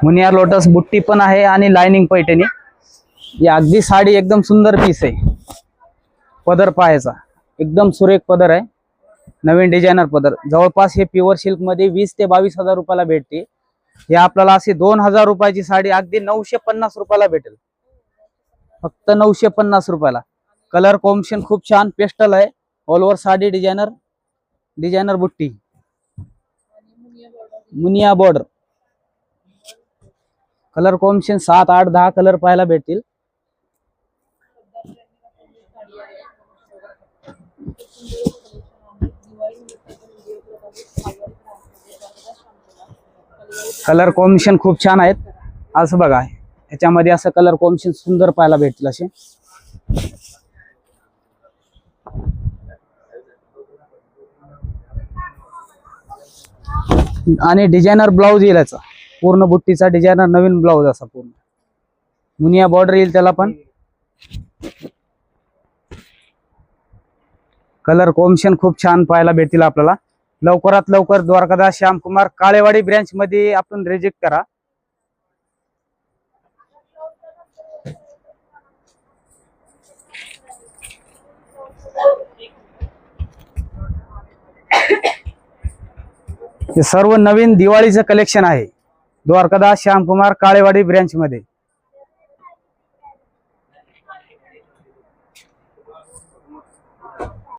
Muniya lotus बुट्टी पण आहे आणि लाइनिंग पैठणी। ही अगदी साडी एकदम सुंदर पीस आहे। पदर पाहायचा एकदम सुरेख पदर आहे, नवीन डिझायनर पदर। जवळपास हे प्युअर सिल्क मध्ये 20 ते 22,000 रुपयाला भेटते। हे आपल्याला अशी 2,000 रुपयाची साडी अगदी 950 रुपयाला भेटेल, फक्त 950 रुपयाला। कलर कॉम्बिनेशन खूप छान पेस्टल आहे, ऑल ओव्हर साडी डिझायनर बुट्टी, Muniya border. Colour combination 7, 8, 10 colour पाहायला भेटतील। कलर कॉम्बिनेशन खूप छान आहेत। असं बघा, याच्यामध्ये असं कलर कॉम्बिनेशन सुंदर पाहायला भेटतील असे। आणि डिझायनर ब्लाउज येईल याचा, पूर्ण बुट्टीचा डिझायनर नवीन ब्लाउज असा पूर्ण मुनिया बॉर्डर येईल त्याला पण। कलर कॉम्बिनेशन खूप छान पाहायला भेटतील आपल्याला। लवकरात लवकर द्वारकादास श्यामकुमार काळेवाडी ब्रँच मध्ये आपण रिजेक्ट करा। हे सर्व नवीन दिवाळीचं कलेक्शन आहे द्वारकादास श्यामकुमार काळेवाडी ब्रँच मध्ये।